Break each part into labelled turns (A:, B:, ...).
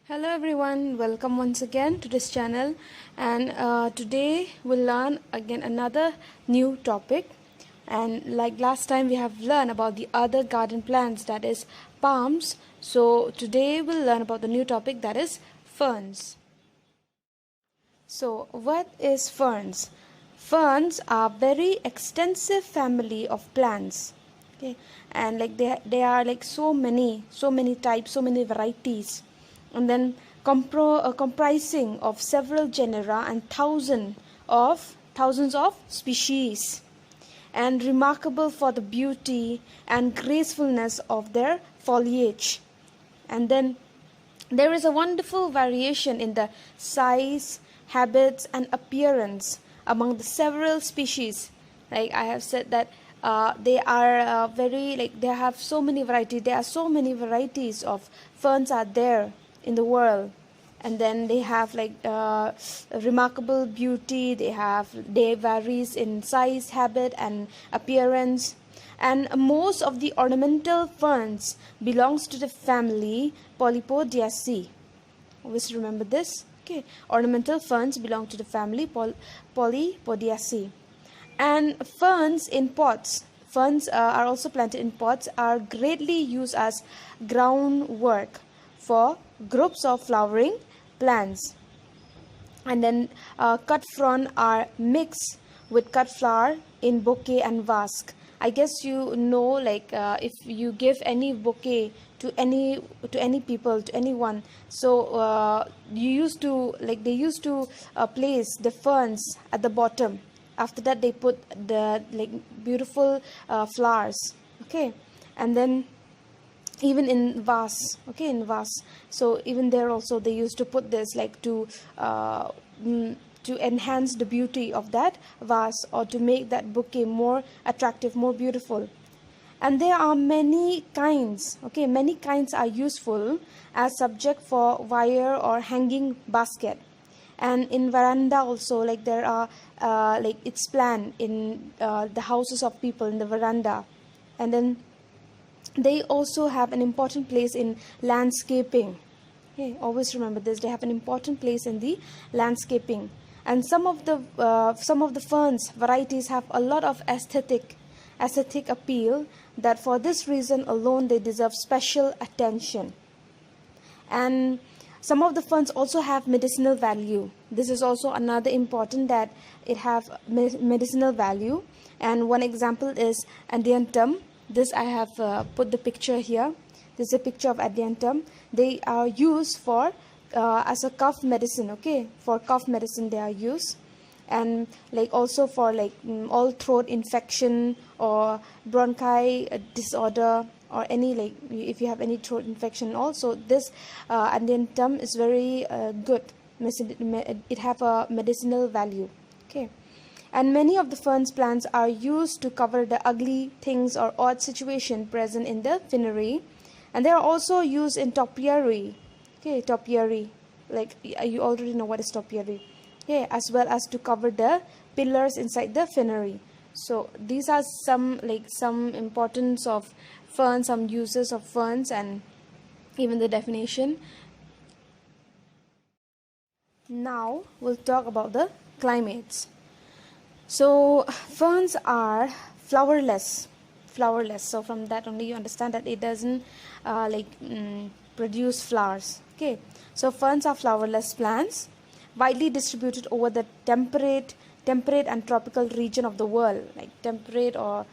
A: Hello everyone, welcome once again to this channel, and today we'll learn again another new topic. And like last time, we have learned about the other garden plants, that is palms. So today we'll learn about the new topic, that is ferns. So what is ferns? Ferns are very extensive family of plants. Okay, and like they are like so many types, so many varieties, and then comprising of several genera and thousands of species, and remarkable for the beauty and gracefulness of their foliage. And then there is a wonderful variation in the size, habits, and appearance among the several species. Like I have said that they are very, like, they have so many varieties. There are so many varieties of ferns are there in the world. And then they have like remarkable beauty. They varies in size, habit, and appearance. And most of the ornamental ferns belongs to the family Polypodiaceae. Always remember this. Okay, ornamental ferns belong to the family Polypodiaceae. And ferns in pots. Ferns are also planted in pots, are greatly used as groundwork for groups of flowering plants. And then cut frond are mixed with cut flower in bouquet and vase. I guess you know, like if you give any bouquet to any people, to anyone, so they used to place the ferns at the bottom. After that, they put the like beautiful flowers. Okay, and then even in vase, so even there also they used to put this, like to enhance the beauty of that vase, or to make that bouquet more attractive, more beautiful. And there are many kinds. Okay, many kinds are useful as subject for wire or hanging basket. And in veranda also, like there are like it's planted in the houses of people in the veranda. And then they also have an important place in landscaping. Okay, always remember this, they have an important place in the landscaping. And some of the ferns varieties have a lot of aesthetic appeal, that for this reason alone they deserve special attention. And some of the ferns also have medicinal value. This is also another important, that it have medicinal value. And one example is adiantum. This I have put the picture here. This is a picture of adiantum. They are used for as a cough medicine. Okay, for cough medicine they are used. And like also for like all throat infection or bronchi disorder, or any, like if you have any throat infection also, this adiantum is very good. It have a medicinal value. Okay, and many of the ferns plants are used to cover the ugly things or odd situation present in the finery. And they are also used in topiary. Okay, topiary, like you already know what is topiary. Yeah, as well as to cover the pillars inside the finery. So these are some importance of ferns, some uses of ferns, and even the definition. Now we'll talk about the climates. So ferns are flowerless. So from that only you understand that it doesn't produce flowers. Okay, so ferns are flowerless plants, widely distributed over the temperate and tropical region of the world. Like temperate or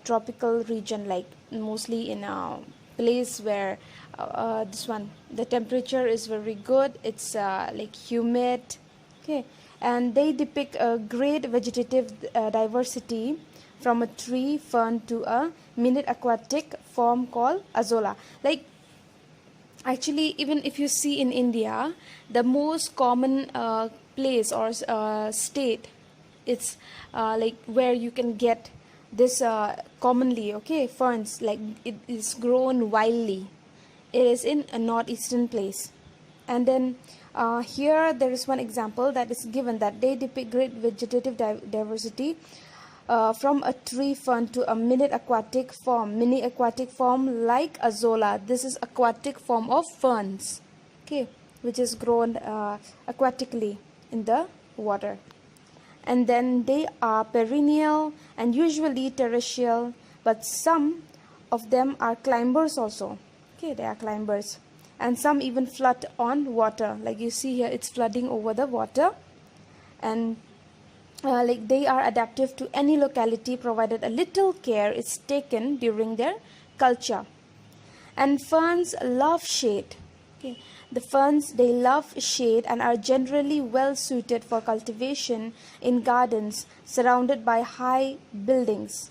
A: tropical region, like mostly in a place where the temperature is very good. It's like humid. Okay, and they depict a great vegetative diversity, from a tree fern to a minute aquatic form called azolla. Like actually, even if you see in India, the most common place or state, it's like where you can get this commonly. Okay, ferns, like it is grown wildly. It is in a northeastern place. And then here there is one example that is given, that they depict great vegetative diversity from a tree fern to a mini aquatic form like azolla. This is aquatic form of ferns. Okay, which is grown aquatically in the water. And then they are perennial and usually terrestrial, but some of them are climbers also. Okay, they are climbers, and some even float on water, like you see here, it's flooding over the water. And like they are adaptive to any locality provided a little care is taken during their culture. And ferns love shade. Okay. The ferns, they love shade and are generally well suited for cultivation in gardens surrounded by high buildings.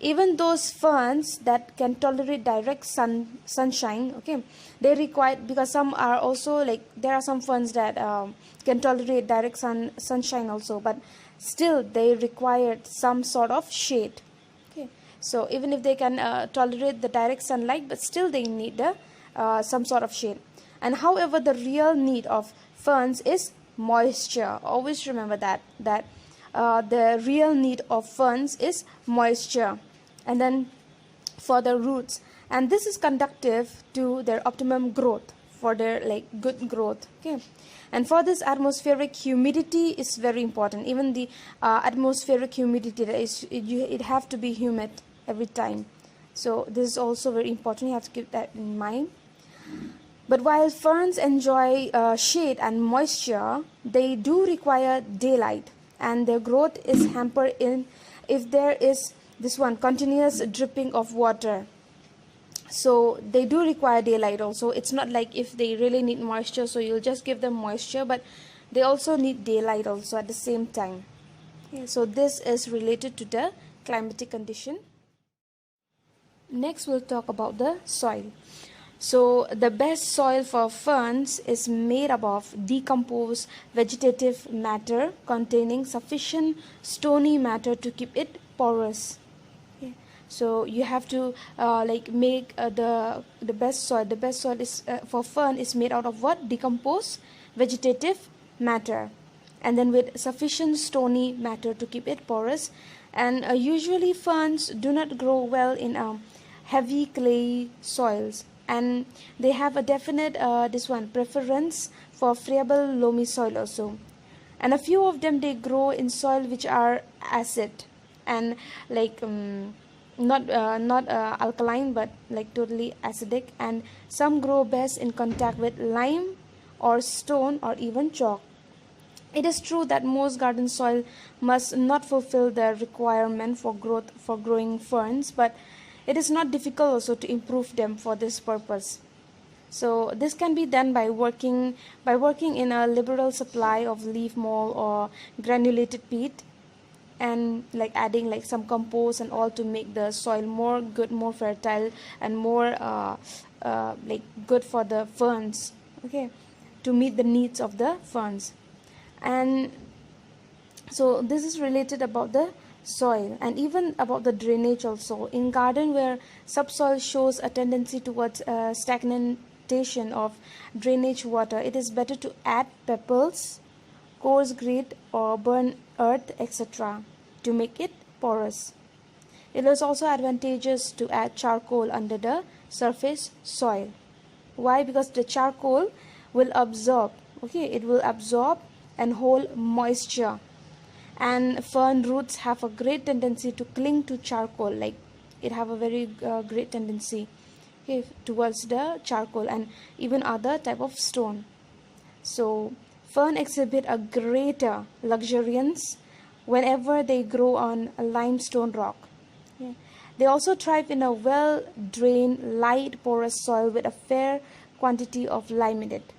A: Even those ferns that can tolerate direct sunshine, okay, they require, because some are also like, there are some ferns that can tolerate direct sunshine also, but still they require some sort of shade. Okay, so even if they can tolerate the direct sunlight, but still they need some sort of shade. And however, the real need of ferns is moisture. Always remember that the real need of ferns is moisture. And then for the roots, and this is conducive to their optimum growth, for their like good growth. Okay, and for this, atmospheric humidity is very important. Even the atmospheric humidity, that is, it have to be humid every time. So this is also very important. You have to keep that in mind. But while ferns enjoy shade and moisture, they do require daylight, and their growth is hampered in if there is this one continuous dripping of water. So they do require daylight also. It's not like if they really need moisture, so you'll just give them moisture, but they also need daylight also at the same time. Okay, so this is related to the climatic condition. Next, we'll talk about the soil. So the best soil for ferns is made up of decomposed vegetative matter containing sufficient stony matter to keep it porous. Okay. So you have to like make the best soil. The best soil is for fern is made out of what? Decomposed vegetative matter, and then with sufficient stony matter to keep it porous. And usually ferns do not grow well in heavy clay soils, and they have a definite preference for friable loamy soil also. And a few of them, they grow in soil which are acid and like not alkaline, but like totally acidic. And some grow best in contact with lime or stone or even chalk. It is true that most garden soil must not fulfill the requirement for growing ferns, but it is not difficult also to improve them for this purpose. So this can be done by working in a liberal supply of leaf mold or granulated peat, and like adding like some compost and all to make the soil more good, more fertile, and more like good for the ferns. Okay, to meet the needs of the ferns. And so this is related about the soil, and even about the drainage also. In garden where subsoil shows a tendency towards stagnation of drainage water, it is better to add pebbles, coarse grit, or burn earth, etc. to make it porous. It is also advantageous to add charcoal under the surface soil. Why? Because the charcoal will absorb, okay, it will absorb and hold moisture. And fern roots have a great tendency to cling to charcoal, like it have a very great tendency, okay, towards the charcoal and even other type of stone. So fern exhibit a greater luxuriance whenever they grow on a limestone rock. Okay. They also thrive in a well drained, light, porous soil with a fair quantity of lime in it.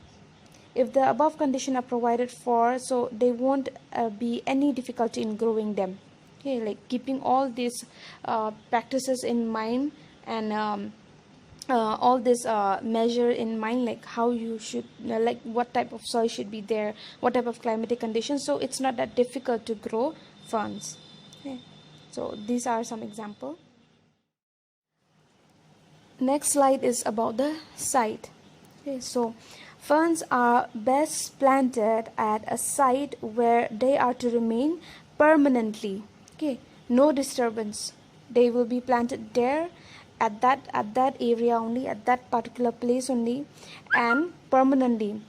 A: If the above conditions are provided for, so there won't be any difficulty in growing them. Okay, like keeping all these practices in mind, and all this measure in mind, like how you should, like what type of soil should be there, what type of climatic conditions. So it's not that difficult to grow ferns. Okay, so these are some examples. Next slide is about the site. Okay, so ferns are best planted at a site where they are to remain permanently. Okay, no disturbance. They will be planted there at that area only, at that particular place only, and permanently.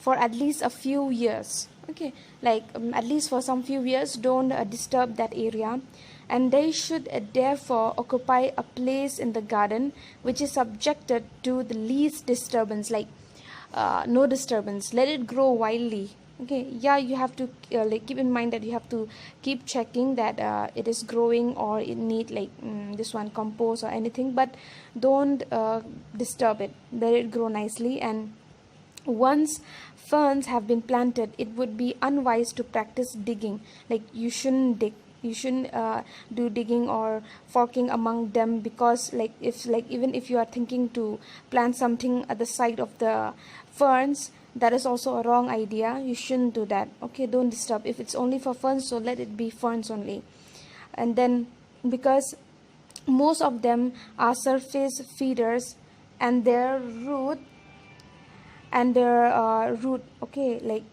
A: for at least a few years. Okay, like at least for some few years, don't disturb that area, and they should therefore occupy a place in the garden which is subjected to the least disturbance, like no disturbance. Let it grow wildly. Okay, yeah, you have to like keep in mind that you have to keep checking that it is growing, or it need like this one compost or anything, but don't disturb it. Let it grow nicely. And once ferns have been planted, it would be unwise to practice digging. Like you shouldn't dig, you shouldn't do digging or forking among them, because like if like even if you are thinking to plant something at the side of the ferns, that is also a wrong idea. You shouldn't do that. Okay, don't disturb. If it's only for ferns, so let it be ferns only. And then, because most of them are surface feeders, and their root okay, like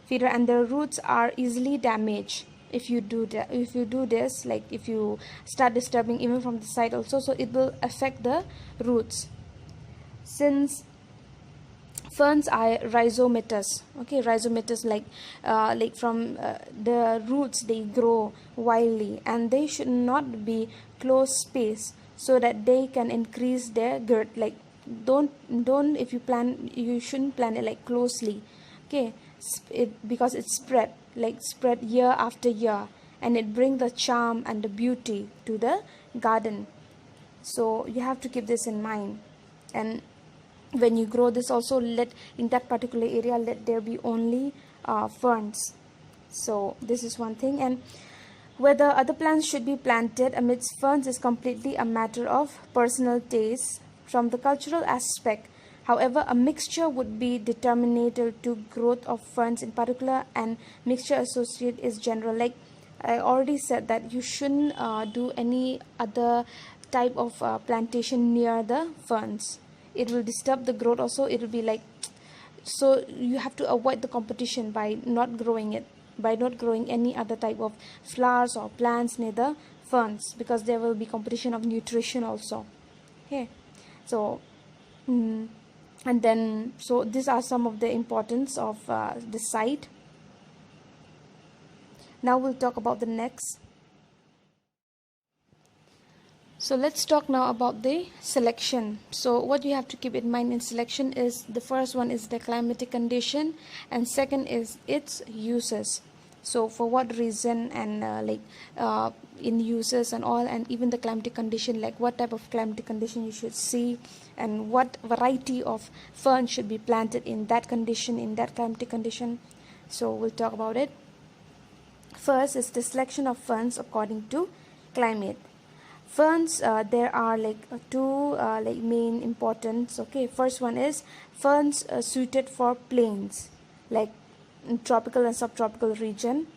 A: feeder, and their roots are easily damaged if you do that. If you do this, like if you start disturbing even from the side also, so it will affect the roots. Since ferns are rhizomatous, okay, rhizomatous, like from the roots they grow wildly, and they should not be close space so that they can increase their girth. Like don't if you plant, you shouldn't plant it like closely. Okay, because it's spread year after year, and it brings the charm and the beauty to the garden. So you have to keep this in mind. And when you grow this also, let in that particular area, let there be only ferns. So this is one thing. And whether other plants should be planted amidst ferns is completely a matter of personal taste. From the cultural aspect, however, a mixture would be determinative to growth of ferns in particular, and mixture associate is general. Like I already said that you shouldn't do any other type of plantation near the ferns. It will disturb the growth also. It will be like, so you have to avoid the competition by not growing it, by not growing any other type of flowers or plants near the ferns, because there will be competition of nutrition also. Okay, so and then, so these are some of the importance of the site. Now we'll talk about the next. So let's talk now about the selection. So what you have to keep in mind in selection is, the first one is the climatic condition, and second is its uses. So for what reason, and in uses and all, and even the climatic condition, like what type of climatic condition you should see, and what variety of fern should be planted in that condition, in that climatic condition. So we'll talk about it. First is the selection of ferns according to climate. Ferns, there are two main importance. Okay, first one is ferns suited for plains, like in tropical and subtropical region.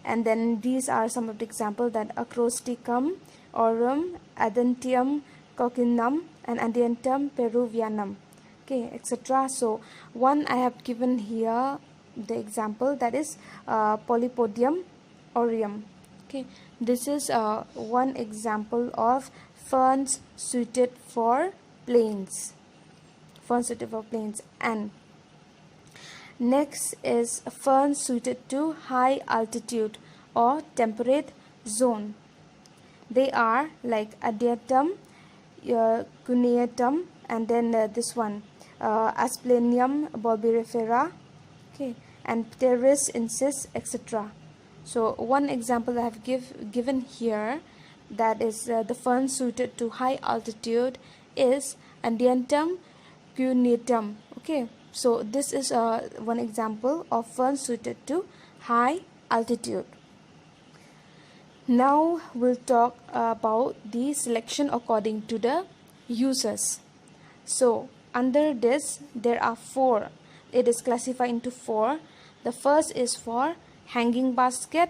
A: And then these are some of the examples, that Acrosticum aurum, Adantium coccinum, and Adiantum peruvianum, okay, etc. So one I have given here the example, that is Polypodium aureum. Okay, this is one example of ferns suited for plains. Ferns suited for plains. And next is ferns suited to high altitude or temperate zone. They are like Adiantum, cuneatum, and then this one Asplenium bulbifera, okay, and Pteris incis, etc. So one example I have given here, that is the fern suited to high altitude, is Adiantum cuneatum. Okay, so this is one example of fern suited to high altitude. Now we'll talk about the selection according to the uses. So under this there are four. It is classified into four. The first is for hanging basket,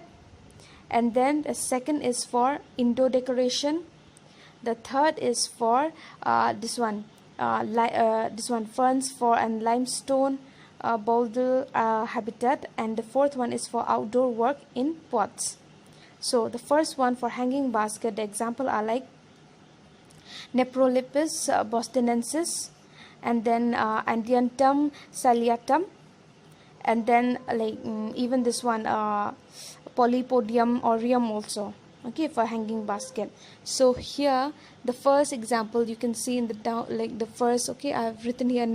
A: and then the second is for indoor decoration. The third is for this one ferns for and limestone boulder habitat, and the fourth one is for outdoor work in pots. So the first one for hanging basket, the example are like Neprolepis bostonensis, and then Adiantum saliatum, and then like even this one polypodium aureum also, okay, for hanging basket. So here the first example you can see in the down, like the first, okay, I've written here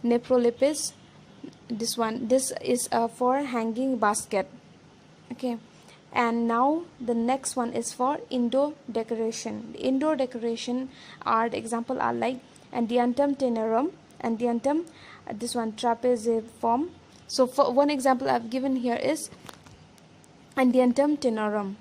A: neprolepis. This is for hanging basket, okay. And now the next one is for indoor decoration. The indoor decoration are, the example are like Andiantum tenerum, Andiantum, this one trapeziform. So for one example I've given here is Andiantum tenerum.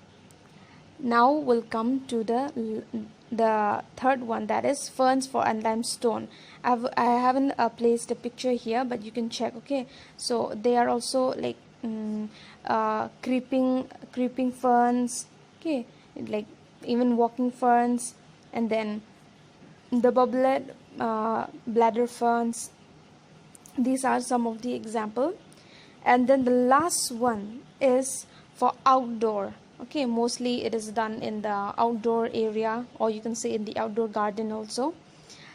A: Now we'll come to the third one, that is ferns for limestone. I haven't placed a picture here, but you can check, okay. So they are also like creeping ferns, okay, like even walking ferns, and then the bubblet bladder ferns. These are some of the example. And then the last one is for outdoor, okay. Mostly it is done in the outdoor area, or you can say in the outdoor garden also.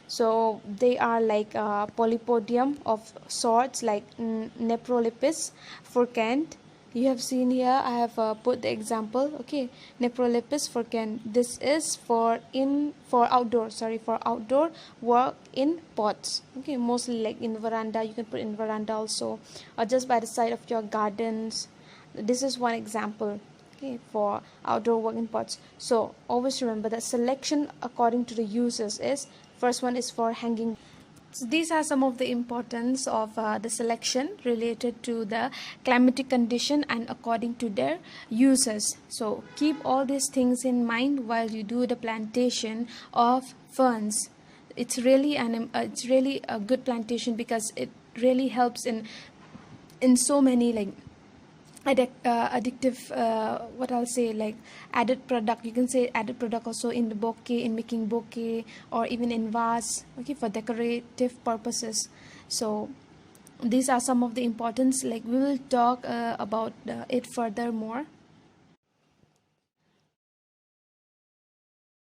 A: So they are like polypodium of sorts, like neprolepis furcant. You have seen here I have put the example, okay. Neprolepis furcant, this is for outdoor work in pots, okay. Mostly like in veranda, you can put in veranda also, or just by the side of your gardens. This is one example, okay, for outdoor work in pots. So always remember that selection according to the uses is, first one is for hanging. So these are some of the importance of the selection related to the climatic condition and according to their uses. So keep all these things in mind while you do the plantation of ferns. It's really a good plantation, because it really helps in so many like addictive, what I'll say, like added product. You can say added product also in the bouquet, in making bouquet, or even in vase, okay, for decorative purposes. So these are some of the importance, like we will talk about it further more.